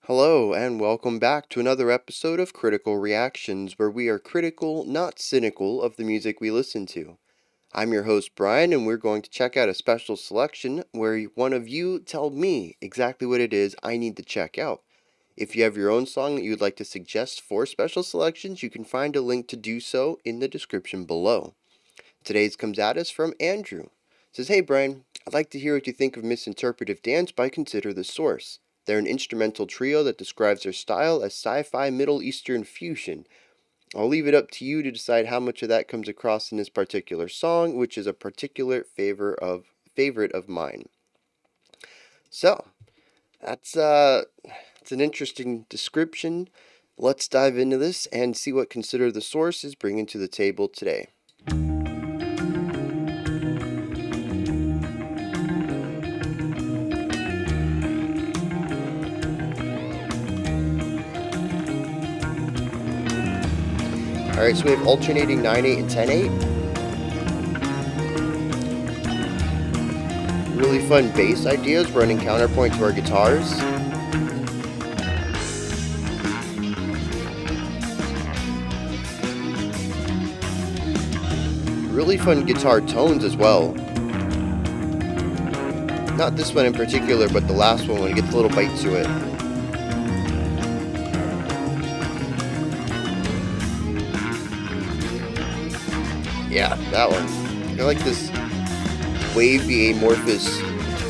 Hello, and welcome back to another episode of Critical Reactions, where we are critical, not cynical, of the music we listen to. I'm your host, Bryan, and we're going to check out a special selection where one of you tell me exactly what it is I need to check out. If you have your own song that you'd like to suggest for special selections, you can find a link to do so in the description below. Today's comes at us from Andrew. It says, "Hey Bryan, I'd like to hear what you think of Misinterpretive Dance by Consider the Source. They're an instrumental trio that describes their style as sci-fi Middle Eastern fusion. I'll leave it up to you to decide how much of that comes across in this particular song, which is a particular favorite of mine." So, that's an interesting description. Let's dive into this and see what Consider the Source is bringing to the table today. Alright, so we have alternating 9/8 and 10/8. Really fun bass ideas running counterpoint to our guitars. Really fun guitar tones as well. Not this one in particular, but the last one when it gets a little bite to it. Yeah, that one. I like this wavy, amorphous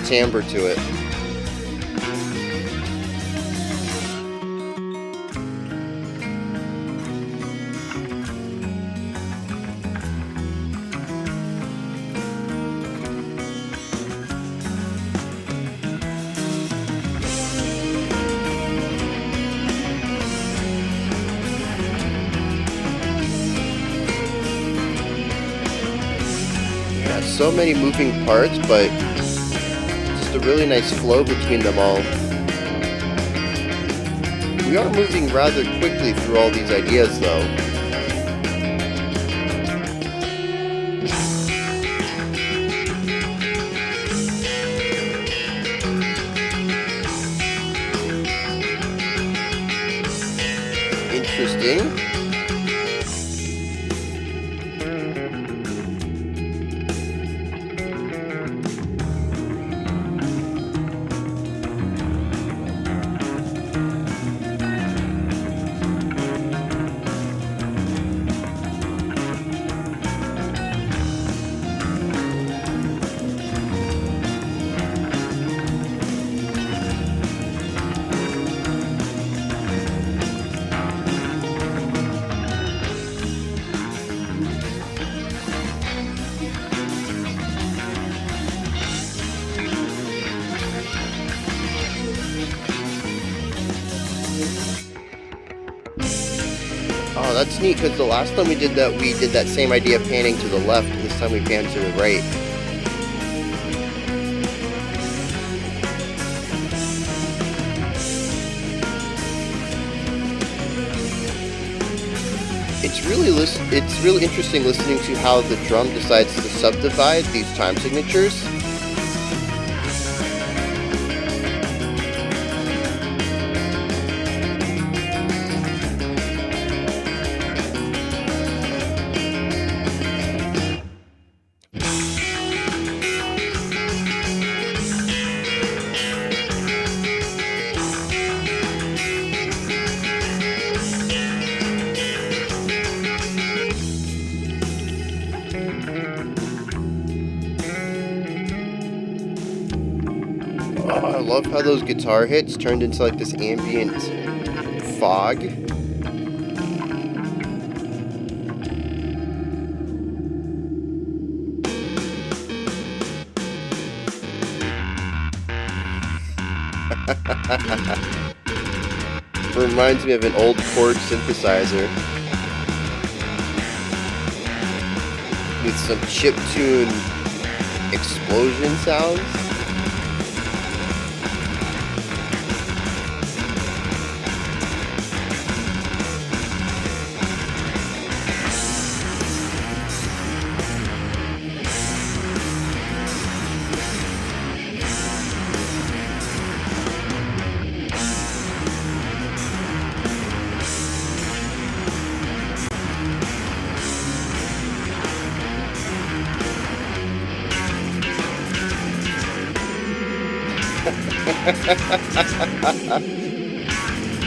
timbre to it. Yeah, so many moving parts, but just a really nice flow between them all. We are moving rather quickly through all these ideas, though. Interesting. Oh, that's neat, because the last time we did that same idea of panning to the left, and this time we pan to the right. It's really interesting listening to how the drum decides to subdivide these time signatures. Oh, I love how those guitar hits turned into like this ambient fog. Reminds me of an old chord synthesizer with some chiptune explosion sounds.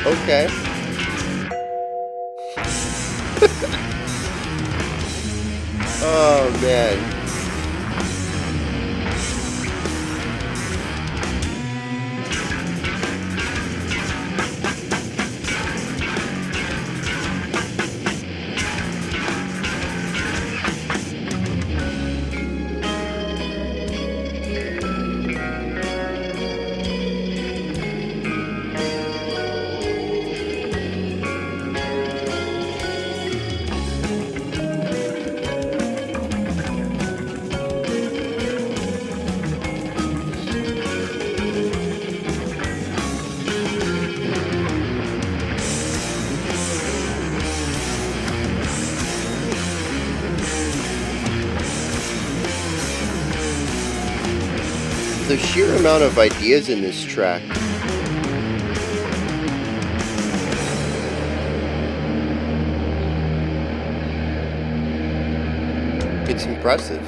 Okay. Oh man. The sheer amount of ideas in this track. It's impressive.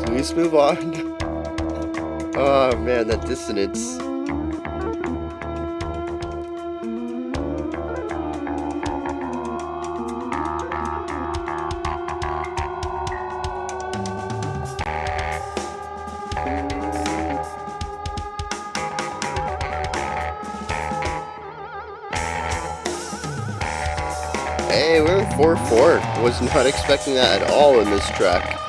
Can we just move on? Oh man, that dissonance. Hey, we're 4-4. Was not expecting that at all in this track.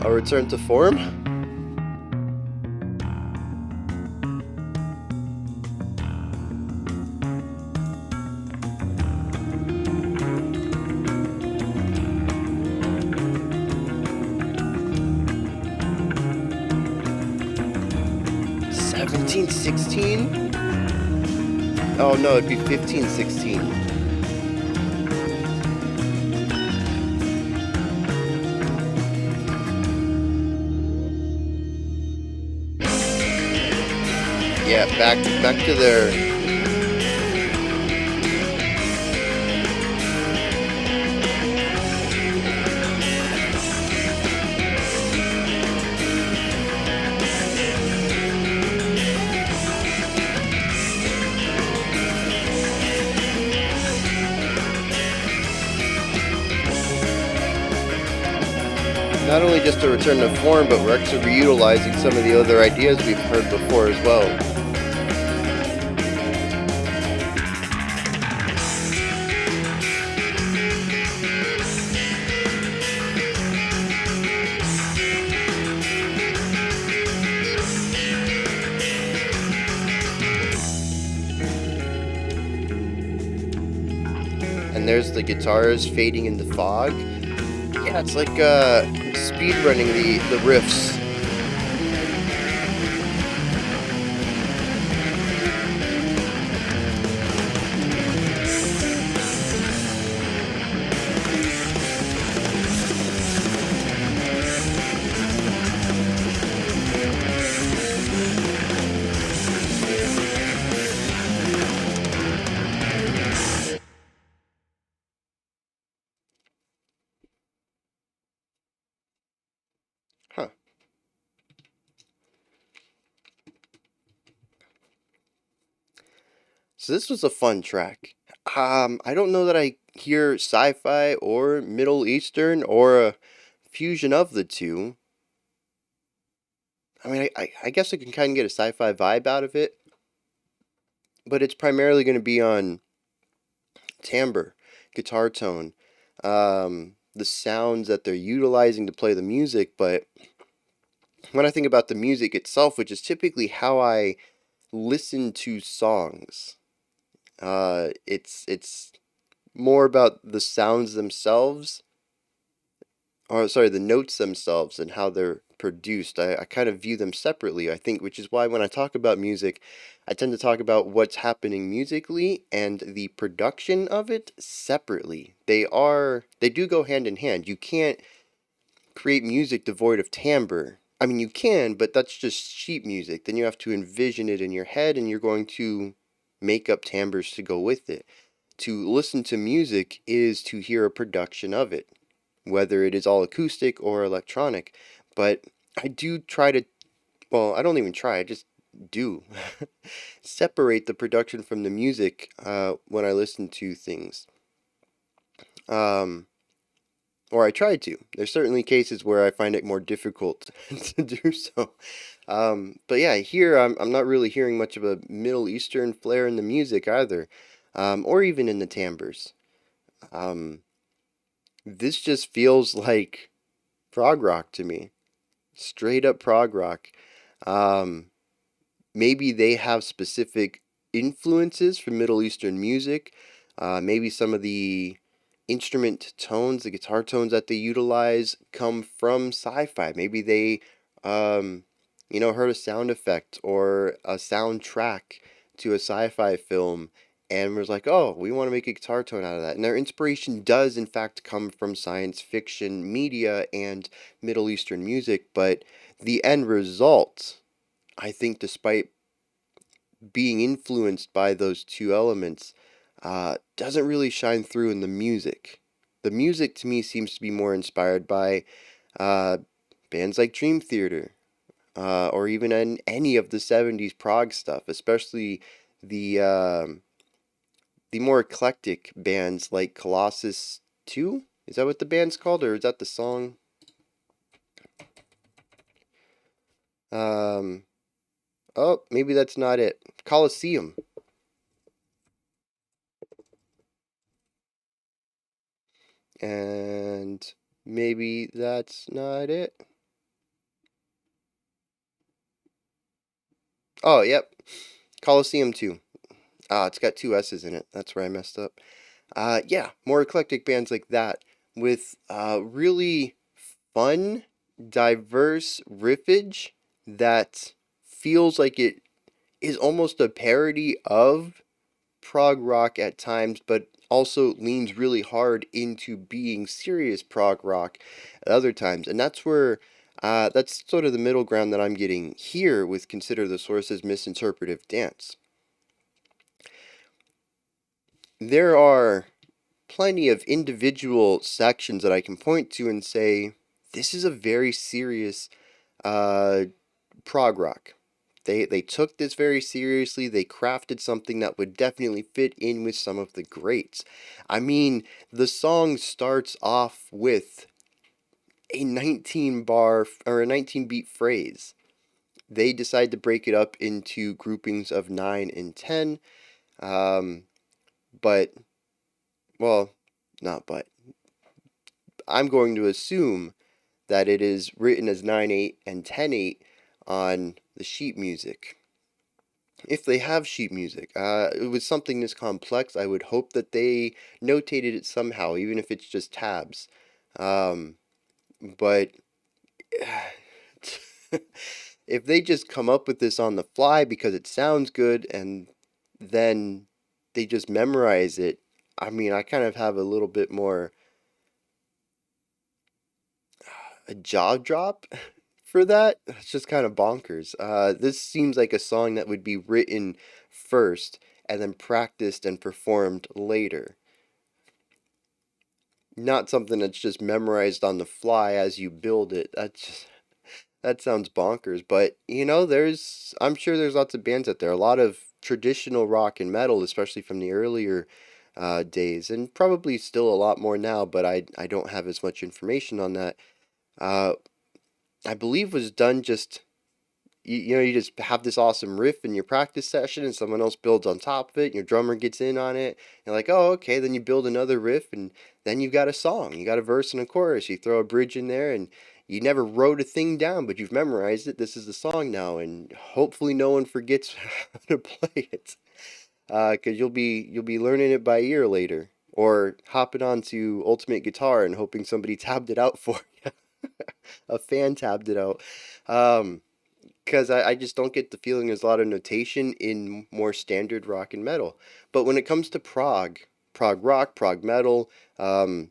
A return to form? $17.16? Oh no, it'd be $15.16. Yeah, back to their. Not only just a return to form, but we're actually reutilizing some of the other ideas we've heard before as well. And there's the guitars fading into fog. Yeah, it's like speed running the riffs. So this was a fun track. I don't know that I hear sci-fi or Middle Eastern or a fusion of the two. I mean, I guess I can kind of get a sci-fi vibe out of it, but it's primarily going to be on timbre, guitar tone, the sounds that they're utilizing to play the music. But when I think about the music itself, which is typically how I listen to songs, it's more about the sounds themselves, or sorry, the notes themselves and how they're produced. I kind of view them separately, I think, which is why when I talk about music, I tend to talk about what's happening musically and the production of it separately. They do go hand in hand. You can't create music devoid of timbre. I mean, you can, but that's just sheet music. Then you have to envision it in your head, and you're going to make up timbres to go with it. To listen to music is to hear a production of it, whether it is all acoustic or electronic. But I do try to, well, I don't even try, I just do separate the production from the music when I listen to things. Um, or I try to. There's certainly cases where I find it more difficult to do so. But yeah, here I'm not really hearing much of a Middle Eastern flair in the music either, or even in the timbres. Um, this just feels like prog rock to me, straight up prog rock. Um, Maybe they have specific influences from Middle Eastern music. Maybe some of the instrument tones, the guitar tones that they utilize, come from sci-fi. Maybe they, um, heard a sound effect or a soundtrack to a sci-fi film and was like, oh, we want to make a guitar tone out of that. And their inspiration does, in fact, come from science fiction media and Middle Eastern music, but the end result, I think, despite being influenced by those two elements, doesn't really shine through in the music. The music to me seems to be more inspired by uh, bands like Dream Theater, or even in any of the '70s prog stuff, especially the um the more eclectic bands like Colossus 2. Is that what the band's called, or is that the song? Um, oh, maybe that's not it. Colosseum. And maybe that's not it. Oh, yep. Colosseum 2. Ah, it's got two S's in it. That's where I messed up. Yeah, more eclectic bands like that with really fun, diverse riffage that feels like it is almost a parody of prog rock at times, but also leans really hard into being serious prog rock at other times. And that's where that's sort of the middle ground that I'm getting here with Consider the Source's Misinterpretive Dance. There are plenty of individual sections that I can point to and say, this is a very serious uh, prog rock. They took this very seriously. They crafted something that would definitely fit in with some of the greats. I mean, the song starts off with a 19 bar or a 19 beat phrase. They decide to break it up into groupings of 9 and 10. Um, but, well, not but. I'm going to assume that it is written as 9/8 and 10/8 on the sheet music. If they have sheet music, with something this complex, I would hope that they notated it somehow, even if it's just tabs. Um, but if they just come up with this on the fly because it sounds good and then they just memorize it, I mean, I kind of have a little bit more a jaw drop for that. It's just kind of bonkers. This seems like a song that would be written first and then practiced and performed later. Not something that's just memorized on the fly as you build it. That sounds bonkers. But I'm sure there's lots of bands out there. A lot of traditional rock and metal, especially from the earlier days, and probably still a lot more now, but I don't have as much information on that. Uh, I believe was done just you just have this awesome riff in your practice session and someone else builds on top of it and your drummer gets in on it. You're like, oh, okay, then you build another riff and then you've got a song. You got a verse and a chorus. You throw a bridge in there and you never wrote a thing down, but you've memorized it. This is the song now, and hopefully no one forgets how to play it. Because you'll be learning it by ear later, or hopping onto Ultimate Guitar and hoping somebody tabbed it out for you. A fan tabbed it out. Um, because I just don't get the feeling there's a lot of notation in more standard rock and metal. But when it comes to prog rock, prog metal, um,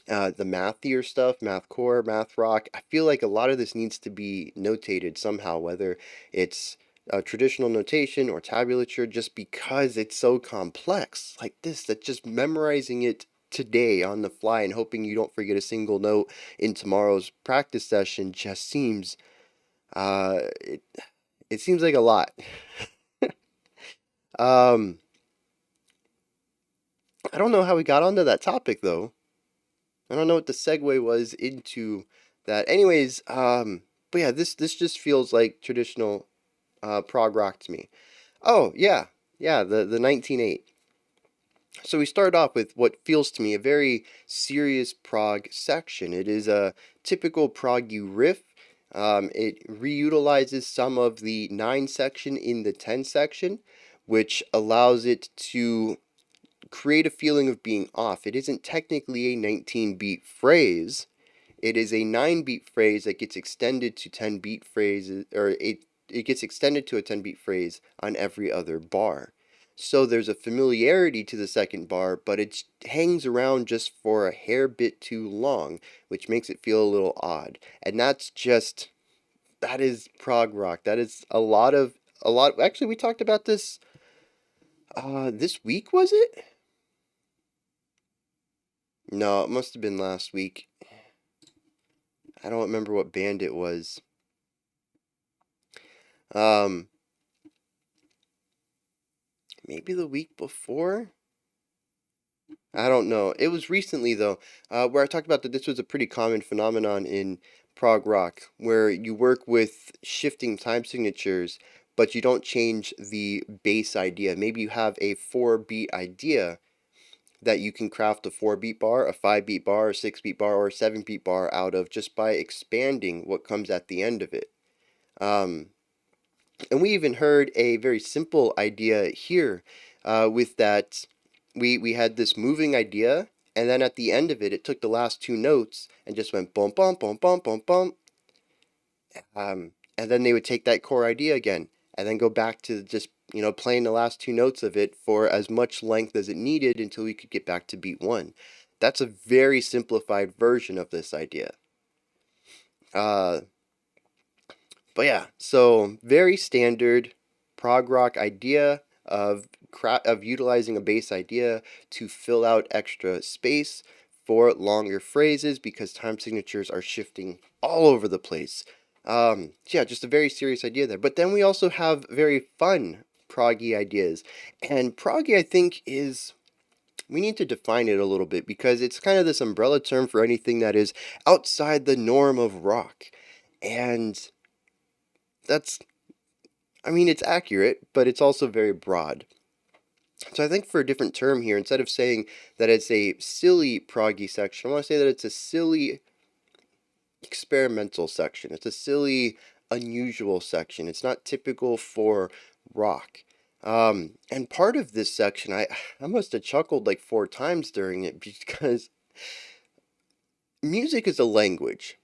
the mathier stuff, mathcore, math rock, I feel like a lot of this needs to be notated somehow, whether it's traditional notation or tabulature, just because it's so complex. Like this, that just memorizing it today on the fly and hoping you don't forget a single note in tomorrow's practice session just seems uh, it, it seems like a lot. Um, I don't know how we got onto that topic though. I don't know what the segue was into that. Anyways, but yeah, this just feels like traditional prog rock to me. Oh yeah, yeah, the 1908. So we start off with what feels to me a very serious prog section. It is a typical proggy riff. It reutilizes some of the 9 section in the 10 section, which allows it to create a feeling of being off. It isn't technically a 19 beat phrase. It is a 9 beat phrase that gets extended to 10 beat phrases, or it gets extended to a 10 beat phrase on every other bar. So there's a familiarity to the second bar, but it hangs around just for a hair bit too long, which makes it feel a little odd. And that is prog rock. That is a lot. Actually, we talked about this this week, was it? No, it must have been last week. I don't remember what band it was. Um, maybe the week before? I don't know. It was recently though, where I talked about that this was a pretty common phenomenon in prog rock, where you work with shifting time signatures, but you don't change the base idea. Maybe you have a 4 beat idea that you can craft a 4 beat bar, a 5 beat bar, a 6 beat bar, or a 7 beat bar out of just by expanding what comes at the end of it. Um, And we even heard a very simple idea here with that we had this moving idea, and then at the end of it, it took the last 2 notes and just went bum bum bum bum bum bum. And then they would take that core idea again, and then go back to just playing the last 2 notes of it for as much length as it needed until we could get back to beat 1. That's a very simplified version of this idea. Uh, But yeah, so very standard prog rock idea of utilizing a bass idea to fill out extra space for longer phrases because time signatures are shifting all over the place. Yeah, just a very serious idea there. But then we also have very fun proggy ideas, and proggy I think is we need to define it a little bit because it's kind of this umbrella term for anything that is outside the norm of rock. And that's I mean, it's accurate, but it's also very broad. So I think for a different term here, instead of saying that it's a silly proggy section, I want to say that it's a silly experimental section. It's a silly, unusual section. It's not typical for rock. And part of this section, I must have chuckled like 4 times during it because music is a language.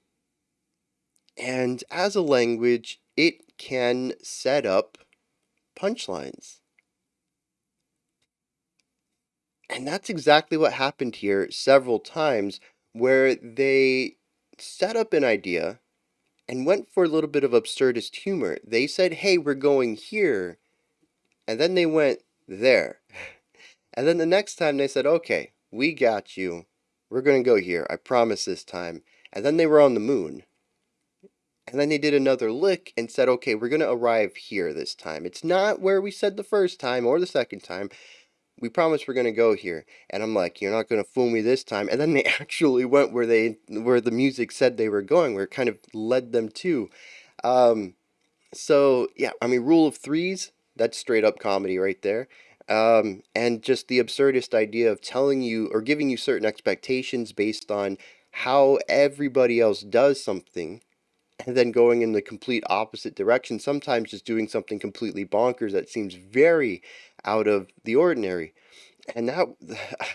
And as a language, it can set up punchlines. And that's exactly what happened here several times, where they set up an idea and went for a little bit of absurdist humor. They said, hey, we're going here, and then they went there. And then the next time they said, okay, we got you. We're going to go here. I promise this time. And then they were on the moon. And then they did another lick and said, okay, we're going to arrive here this time. It's not where we said the first time or the second time. We promise we're going to go here. And I'm like, you're not going to fool me this time. And then they actually went where the music said they were going, where it kind of led them to. Um, so yeah, I mean, rule of threes, that's straight up comedy right there. And just the absurdist idea of telling you or giving you certain expectations based on how everybody else does something, and then going in the complete opposite direction, sometimes just doing something completely bonkers that seems very out of the ordinary. And that, I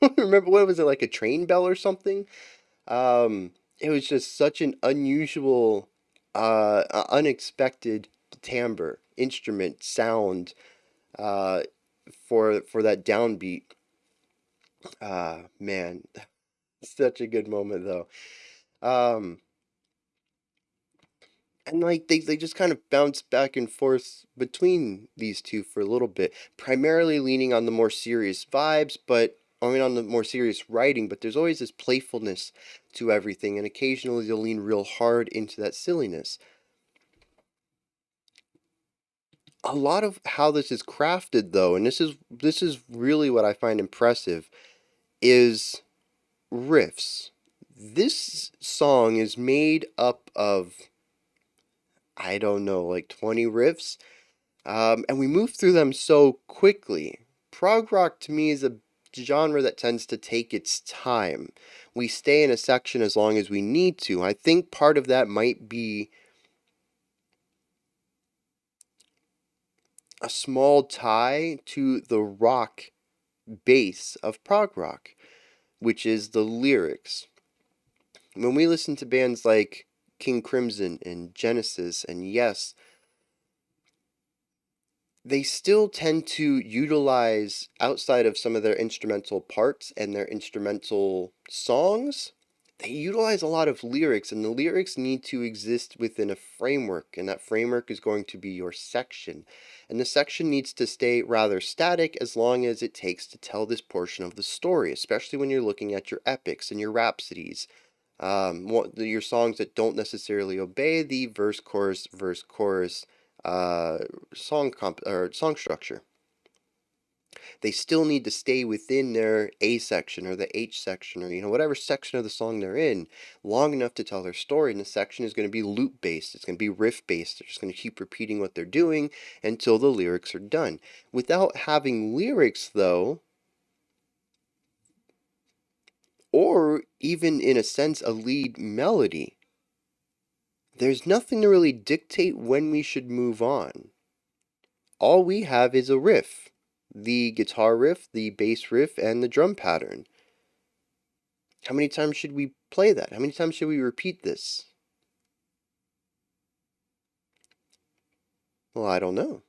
don't remember, what was it, like a train bell or something? It was just such an unusual, unexpected timbre, instrument, sound, uh, for that downbeat. Man, such a good moment though. Um, and like they just kind of bounce back and forth between these two for a little bit, primarily leaning on the more serious vibes, but I mean on the more serious writing, but there's always this playfulness to everything, and occasionally they'll lean real hard into that silliness. A lot of how this is crafted though, and this is really what I find impressive, is riffs. This song is made up of, I don't know, like 20 riffs. And we move through them so quickly. Prog rock to me is a genre that tends to take its time. We stay in a section as long as we need to. I think part of that might be a small tie to the rock base of prog rock, which is the lyrics. When we listen to bands like King Crimson and Genesis and Yes, they still tend to utilize, outside of some of their instrumental parts and their instrumental songs, they utilize a lot of lyrics, and the lyrics need to exist within a framework, and that framework is going to be your section. And the section needs to stay rather static as long as it takes to tell this portion of the story, especially when you're looking at your epics and your rhapsodies. Your songs that don't necessarily obey the verse, chorus, uh, song structure. They still need to stay within their A section or the H section, or whatever section of the song they're in, long enough to tell their story. And the section is going to be loop based. It's going to be riff based. They're just going to keep repeating what they're doing until the lyrics are done. Without having lyrics, though, or even in a sense a lead melody, there's nothing to really dictate when we should move on. All we have is a riff, the guitar riff, the bass riff, and the drum pattern. How many times should we play that? How many times should we repeat this? Well, I don't know.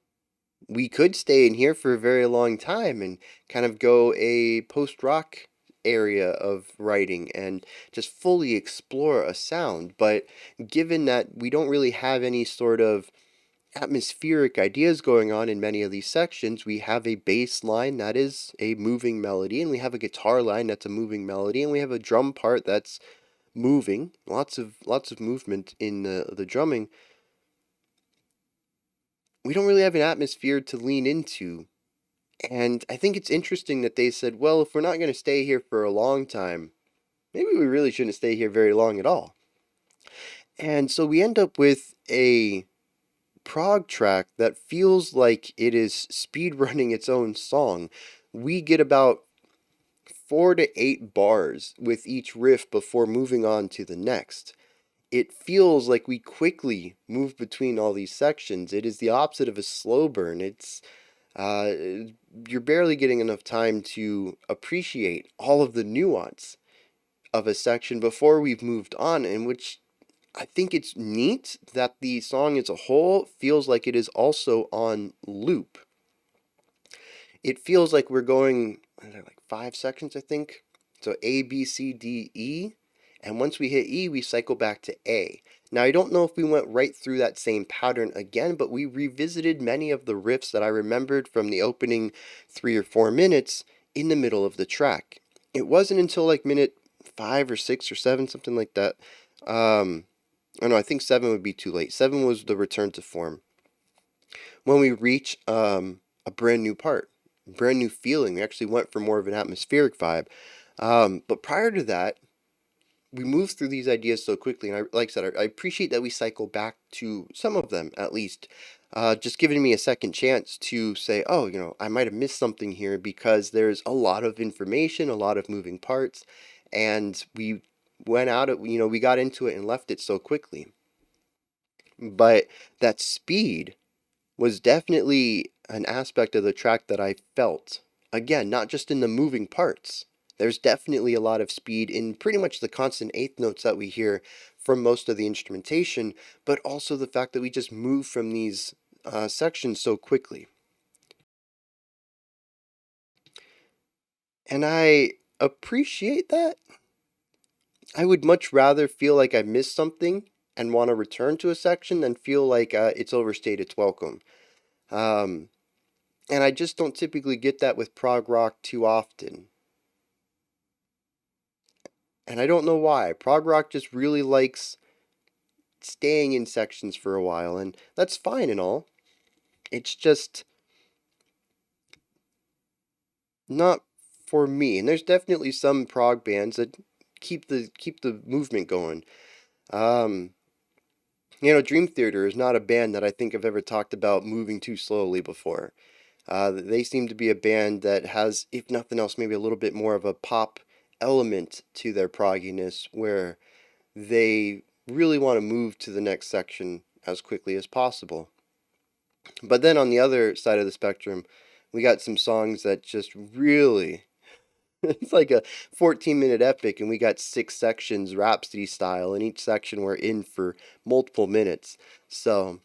We could stay in here for a very long time and kind of go a post-rock area of writing and just fully explore a sound, but given that we don't really have any sort of atmospheric ideas going on in many of these sections, we have a bass line that is a moving melody, and we have a guitar line that's a moving melody, and we have a drum part that's moving, lots of movement in the drumming. We don't really have an atmosphere to lean into. And I think it's interesting that they said, well, if we're not going to stay here for a long time, maybe we really shouldn't stay here very long at all. And so we end up with a prog track that feels like it is speed running its own song. We get about 4 to 8 bars with each riff before moving on to the next. It feels like we quickly move between all these sections. It is the opposite of a slow burn. Uh, you're barely getting enough time to appreciate all of the nuance of a section before we've moved on, in which I think it's neat that the song as a whole feels like it is also on loop. It feels like we're going, like 5 sections, I think. So A, B, C, D, E. And once we hit E, we cycle back to A. Now, I don't know if we went right through that same pattern again, but we revisited many of the riffs that I remembered from the opening 3 or 4 minutes in the middle of the track. It wasn't until like minute 5 or 6 or 7, something like that, Oh no, I think 7 would be too late. 7 was the return to form. When we reach a brand new part, brand new feeling, we actually went for more of an atmospheric vibe. But prior to that, we move through these ideas so quickly, and like I said, I appreciate that we cycle back to some of them at least, just giving me a second chance to say, oh, I might have missed something here because there's a lot of information, a lot of moving parts, and we went out of, we got into it and left it so quickly. But that speed was definitely an aspect of the track that I felt. Again, not just in the moving parts. There's definitely a lot of speed in pretty much the constant eighth notes that we hear from most of the instrumentation, but also the fact that we just move from these sections so quickly. And I appreciate that. I would much rather feel like I missed something and want to return to a section than feel like it's overstayed its welcome. Um, and I just don't typically get that with prog rock too often. And I don't know why. Prog rock just really likes staying in sections for a while, and that's fine and all. It's just not for me. And there's definitely some prog bands that keep the movement going. Um, Dream Theater is not a band that I think I've ever talked about moving too slowly before. They seem to be a band that has, if nothing else, maybe a little bit more of a pop element to their progginess, where they really want to move to the next section as quickly as possible. But then on the other side of the spectrum, we got some songs that just really, it's like a 14-minute epic, and we got 6 sections, Rhapsody style, and each section we're in for multiple minutes. So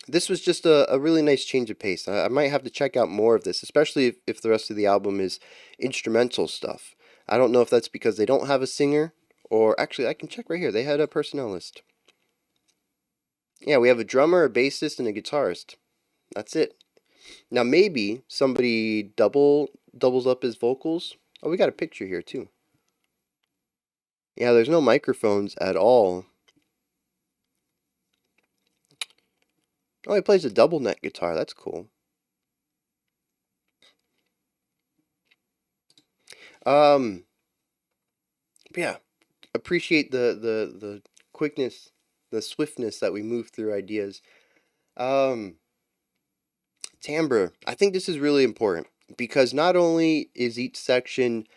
this was just a really nice change of pace. I might have to check out more of this, especially if the rest of the album is instrumental stuff. I don't know if that's because they don't have a singer, or actually, I can check right here. They had a personnel list. Yeah, we have a drummer, a bassist, and a guitarist. That's it. Now maybe somebody doubles up his vocals. Oh, we got a picture here too. Yeah, there's no microphones at all. Oh, he plays a double neck guitar. That's cool. Um, yeah, appreciate the quickness, the swiftness that we move through ideas. Um, Timbre. I think this is really important because not only is each section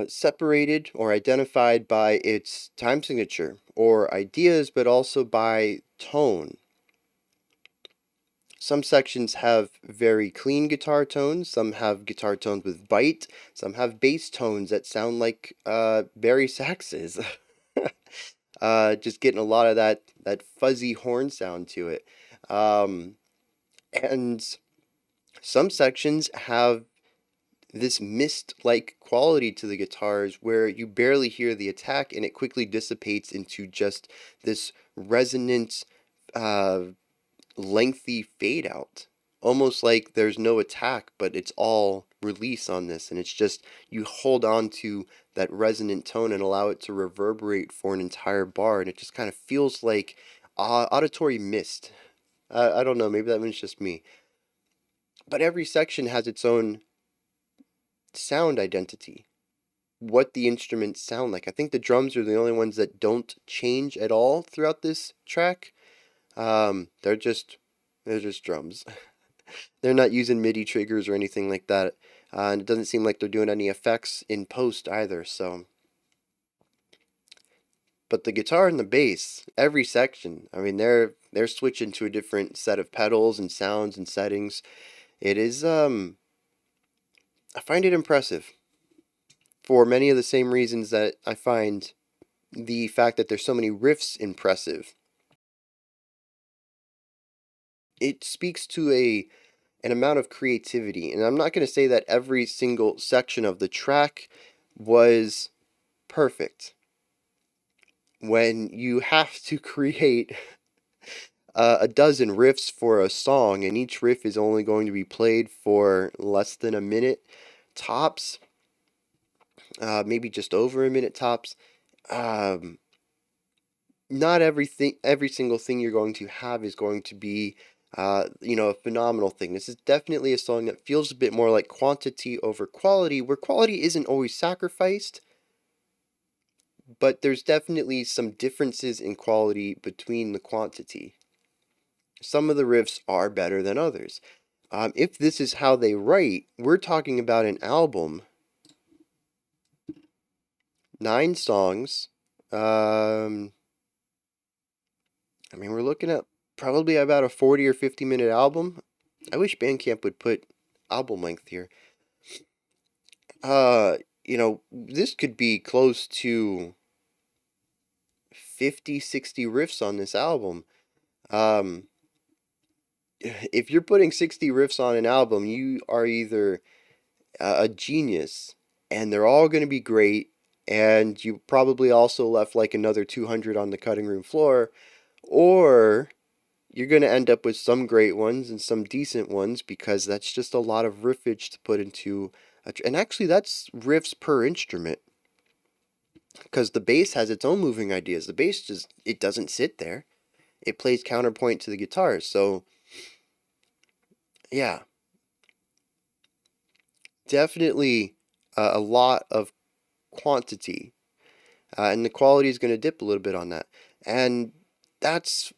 separated or identified by its time signature or ideas, but also by tone. Some sections have very clean guitar tones, some have guitar tones with bite, some have bass tones that sound like bari saxes. Just getting a lot of that fuzzy horn sound to it. Um, and some sections have this mist-like quality to the guitars where you barely hear the attack and it quickly dissipates into just this resonant, uh, lengthy fade out. Almost like there's no attack, but it's all release on this, and it's just you hold on to that resonant tone and allow it to reverberate for an entire bar, and it just kind of feels like auditory mist. I don't know, maybe that one's just me. But every section has its own sound identity, what the instruments sound like. I think the drums are the only ones that don't change at all throughout this track. They're just drums. They're not using MIDI triggers or anything like that. And it doesn't seem like they're doing any effects in post either. So, but the guitar and the bass, every section, I mean, they're switching to a different set of pedals and sounds and settings. It is I find it impressive for many of the same reasons that I find the fact that there's so many riffs impressive. It speaks to an amount of creativity, and I'm not going to say that every single section of the track was perfect. When you have to create a dozen riffs for a song, and each riff is only going to be played for less than a minute tops, maybe just over a minute tops, um, not every single thing you're going to have is going to be, a phenomenal thing. This is definitely a song that feels a bit more like quantity over quality, where quality isn't always sacrificed, but there's definitely some differences in quality between the quantity. Some of the riffs are better than others. If this is how they write, we're talking about an album, 9 songs. Um, we're looking at probably about a 40 or 50-minute album. I wish Bandcamp would put album length here. Uh, this could be close to 50, 60 riffs on this album. Um, if you're putting 60 riffs on an album, you are either a genius and they're all going to be great, and you probably also left like another 200 on the cutting room floor, or you're going to end up with some great ones and some decent ones, because that's just a lot of riffage to put into and actually that's riffs per instrument, because the bass has its own moving ideas. The bass just, it doesn't sit there. It plays counterpoint to the guitars. So, yeah, definitely a lot of quantity, and the quality is going to dip a little bit on that. And that's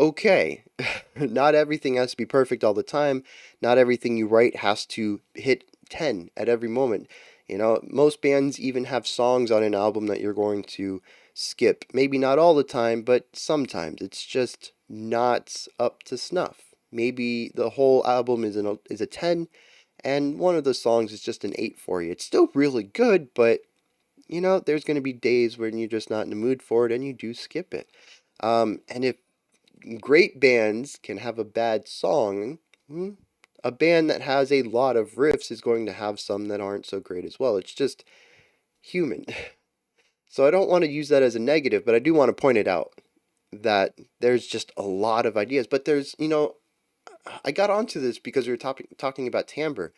okay. Not everything has to be perfect all the time. Not everything you write has to hit 10 at every moment. Most bands even have songs on an album that you're going to skip. Maybe not all the time, but sometimes. It's just not up to snuff. Maybe the whole album is a 10, and one of the songs is just an 8 for you. It's still really good, but there's going to be days when you're just not in the mood for it and you do skip it. And if great bands can have a bad song, a band that has a lot of riffs is going to have some that aren't so great as well. It's just human. So I don't want to use that as a negative, but I do want to point it out that there's just a lot of ideas. But I got onto this because we were talking about timbre.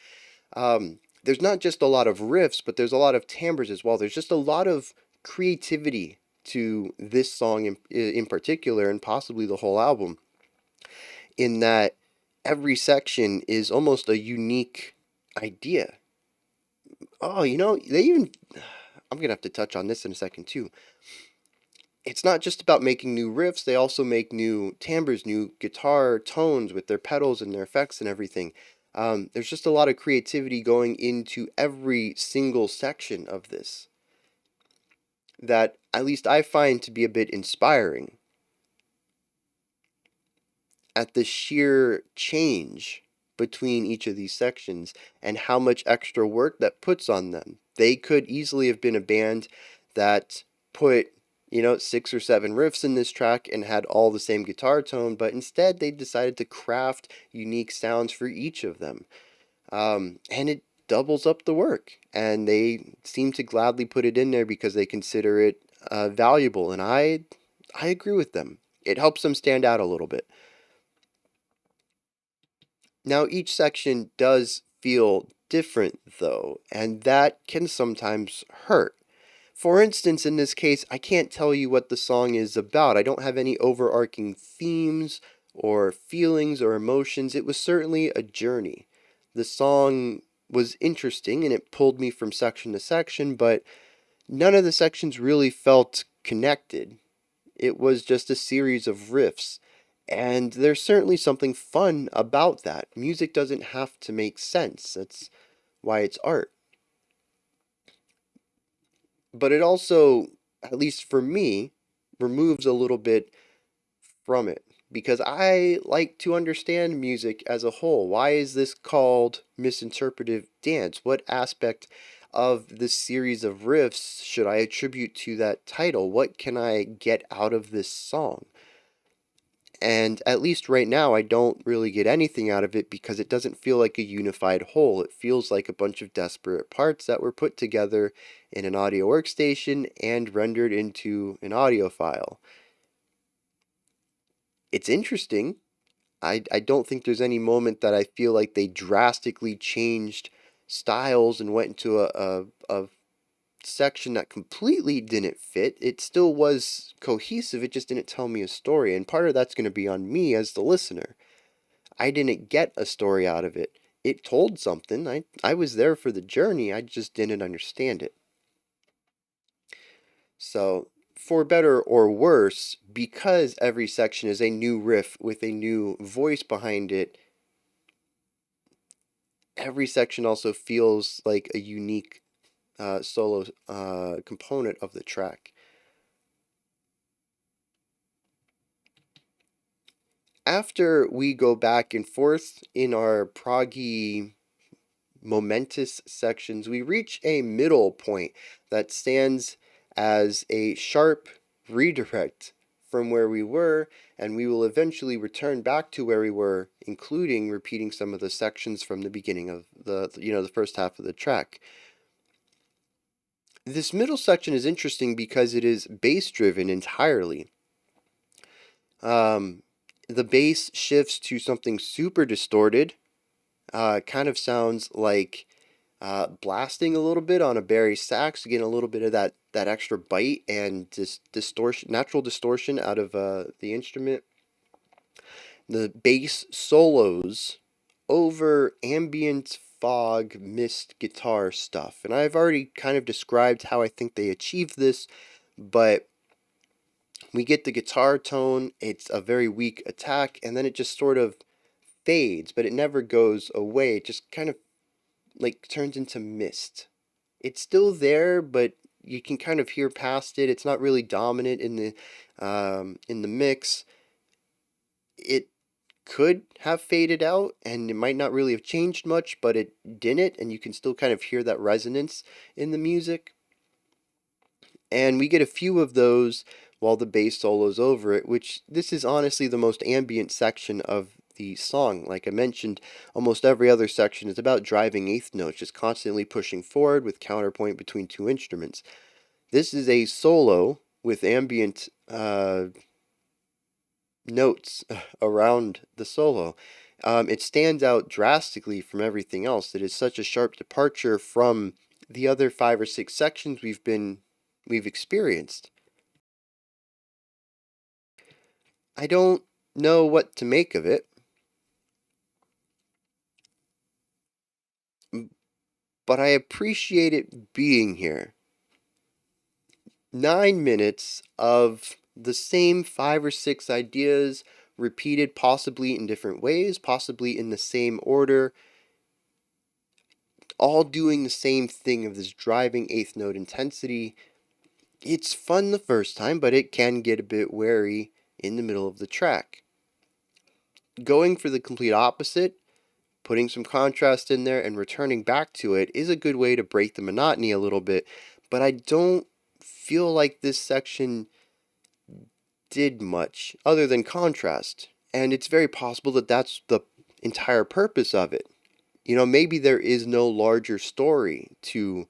There's not just a lot of riffs, but there's a lot of timbres as well. There's just a lot of creativity to this song in particular, and possibly the whole album, in that every section is almost a unique idea. Oh, they even, I'm going to have to touch on this in a second too. It's not just about making new riffs, they also make new timbres, new guitar tones with their pedals and their effects and everything. There's just a lot of creativity going into every single section of this that at least I find to be a bit inspiring at the sheer change between each of these sections and how much extra work that puts on them. They could easily have been a band that put 6 or 7 riffs in this track and had all the same guitar tone, but instead they decided to craft unique sounds for each of them. And it doubles up the work, and they seem to gladly put it in there because they consider it valuable, and I agree with them. It helps them stand out a little bit. Now, each section does feel different, though, and that can sometimes hurt. For instance, in this case, I can't tell you what the song is about. I don't have any overarching themes or feelings or emotions. It was certainly a journey. The song was interesting and it pulled me from section to section, but none of the sections really felt connected. It was just a series of riffs. And there's certainly something fun about that. Music doesn't have to make sense. That's why it's art. But it also, at least for me, removes a little bit from it, because I like to understand music as a whole. Why is this called Misinterpretive Dance? What aspect of this series of riffs should I attribute to that title? What can I get out of this song? And at least right now, I don't really get anything out of it because it doesn't feel like a unified whole. It feels like a bunch of disparate parts that were put together in an audio workstation and rendered into an audio file. It's interesting. I don't think there's any moment that I feel like they drastically changed styles and went into a section that completely didn't fit. It still was cohesive, it just didn't tell me a story, and part of that's going to be on me as the listener. I didn't get a story out of it. It told something. I was there for the journey, I just didn't understand it. So, for better or worse, because every section is a new riff with a new voice behind it, every section also feels like a unique solo component of the track. After we go back and forth in our proggy momentous sections, we reach a middle point that stands as a sharp redirect from where we were, and we will eventually return back to where we were, including repeating some of the sections from the beginning of the first half of the track. This middle section is interesting because it is bass driven entirely. The bass shifts to something super distorted. Kind of sounds like blasting a little bit on a Barry sax, getting a little bit of that extra bite and distortion, natural distortion out of the instrument. The bass solos over ambient fog mist guitar stuff, and I've already kind of described how I think they achieved this, but we get the guitar tone, it's a very weak attack, and then it just sort of fades, but it never goes away. It just kind of like turns into mist. It's still there, but you can kind of hear past it. It's not really dominant in the mix. It could have faded out, and it might not really have changed much, but it didn't, and you can still kind of hear that resonance in the music. And we get a few of those while the bass solo's over it, which this is honestly the most ambient section of the song. Like I mentioned, almost every other section is about driving eighth notes, just constantly pushing forward with counterpoint between two instruments. This is a solo with ambient notes around the solo. It stands out drastically from everything else. It is such a sharp departure from the other 5 or 6 sections we've experienced. I don't know what to make of it, but I appreciate it being here. 9 minutes of the same 5 or 6 ideas repeated, possibly in different ways, possibly in the same order, all doing the same thing of this driving eighth note intensity. It's fun the first time, but it can get a bit wary in the middle of the track. Going for the complete opposite, putting some contrast in there and returning back to it is a good way to break the monotony a little bit, but I don't feel like this section did much other than contrast, and it's very possible that that's the entire purpose of it. Maybe there is no larger story to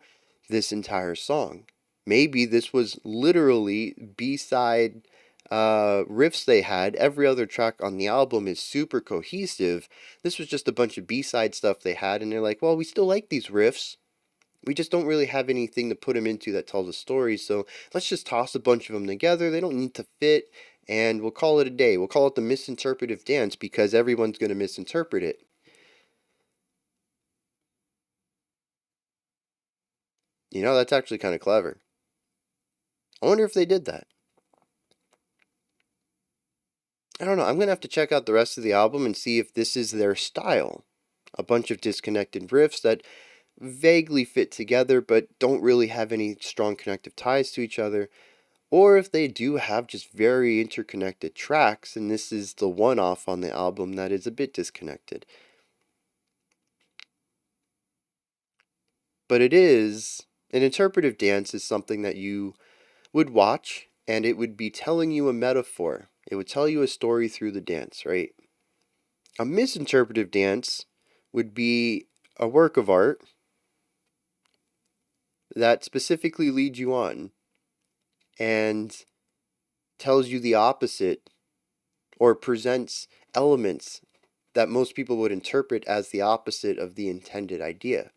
this entire song. Maybe this was literally B-side riffs they had. Every other track on the album is super cohesive. This was just a bunch of B-side stuff they had, and they're like, well, we still like these riffs. We just don't really have anything to put them into that tells a story, so let's just toss a bunch of them together. They don't need to fit, and we'll call it a day. We'll call it the Misinterpretive Dance because everyone's going to misinterpret it. That's actually kind of clever. I wonder if they did that. I don't know. I'm going to have to check out the rest of the album and see if this is their style. A bunch of disconnected riffs that vaguely fit together but don't really have any strong connective ties to each other. Or if they do have just very interconnected tracks, and this is the one-off on the album that is a bit disconnected. But it is, an interpretive dance is something that you would watch, and it would be telling you a metaphor. It would tell you a story through the dance, right? A misinterpretive dance would be a work of art that specifically leads you on and tells you the opposite or presents elements that most people would interpret as the opposite of the intended idea.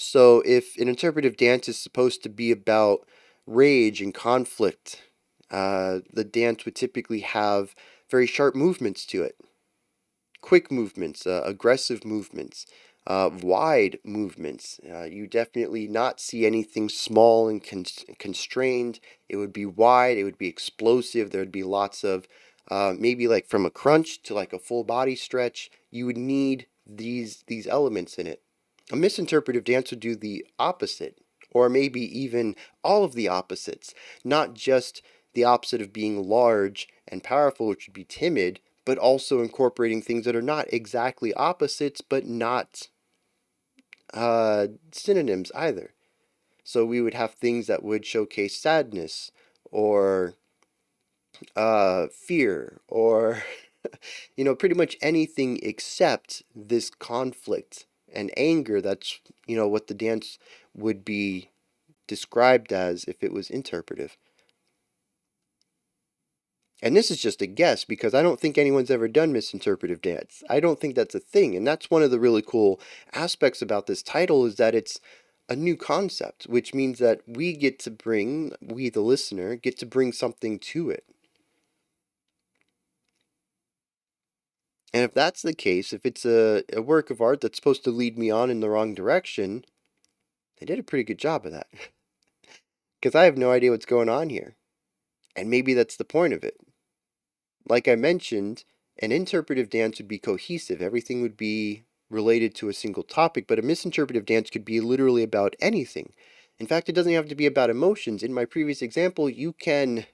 So if an interpretive dance is supposed to be about rage and conflict, the dance would typically have very sharp movements to it, quick movements, aggressive movements, wide movements. You definitely not see anything small and constrained. It would be wide. It would be explosive. There would be lots of maybe like from a crunch to like a full body stretch. You would need these elements in it. A misinterpretive dance would do the opposite, or maybe even all of the opposites, not just the opposite of being large and powerful, which would be timid, but also incorporating things that are not exactly opposites, but not synonyms either. So we would have things that would showcase sadness or fear or, pretty much anything except this conflict and anger. That's, what the dance would be described as if it was interpretive. And this is just a guess because I don't think anyone's ever done misinterpretive dance. I don't think that's a thing. And that's one of the really cool aspects about this title is that it's a new concept, which means that we the listener, get to bring something to it. And if that's the case, if it's a work of art that's supposed to lead me on in the wrong direction, they did a pretty good job of that. Because I have no idea what's going on here. And maybe that's the point of it. Like I mentioned, an interpretive dance would be cohesive. Everything would be related to a single topic, but a misinterpretive dance could be literally about anything. In fact, it doesn't have to be about emotions. In my previous example, you can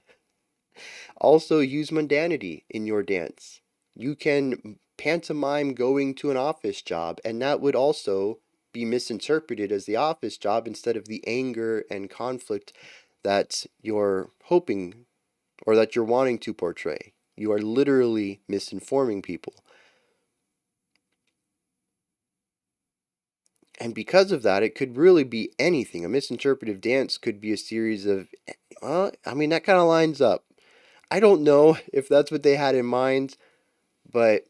also use mundanity in your dance. You can pantomime going to an office job, and that would also be misinterpreted as the office job instead of the anger and conflict that you're hoping or that you're wanting to portray. You are literally misinforming people. And because of that, it could really be anything. A misinterpretive dance could be a series of, that kind of lines up. I don't know if that's what they had in mind, but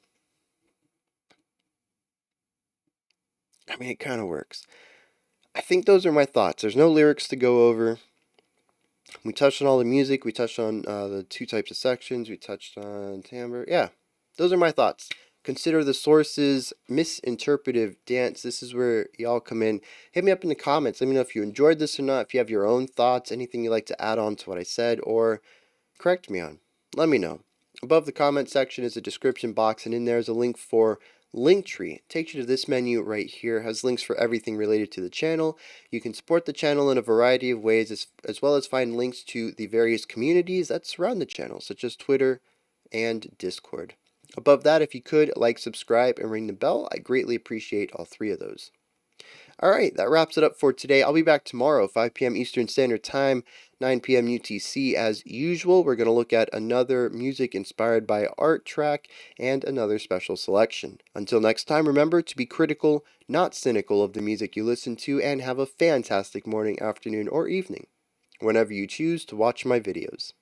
it kind of works. I think those are my thoughts. There's no lyrics to go over. We touched on all the music. We touched on the two types of sections. We touched on timbre. Yeah, those are my thoughts. Consider the sources, misinterpretive dance. This is where y'all come in. Hit me up in the comments. Let me know if you enjoyed this or not, if you have your own thoughts, anything you'd like to add on to what I said, or correct me on. Let me know. Above the comment section is a description box, and in there is a link for Linktree. It takes you to this menu right here. It has links for everything related to the channel. You can support the channel in a variety of ways, as well as find links to the various communities that surround the channel, such as Twitter and Discord. Above that, if you could, like, subscribe, and ring the bell, I greatly appreciate all three of those. All right, that wraps it up for today. I'll be back tomorrow, 5 p.m. Eastern Standard Time, 9 p.m. UTC. As usual, we're going to look at another music inspired by art track and another special selection. Until next time, remember to be critical, not cynical of the music you listen to, and have a fantastic morning, afternoon, or evening, whenever you choose to watch my videos.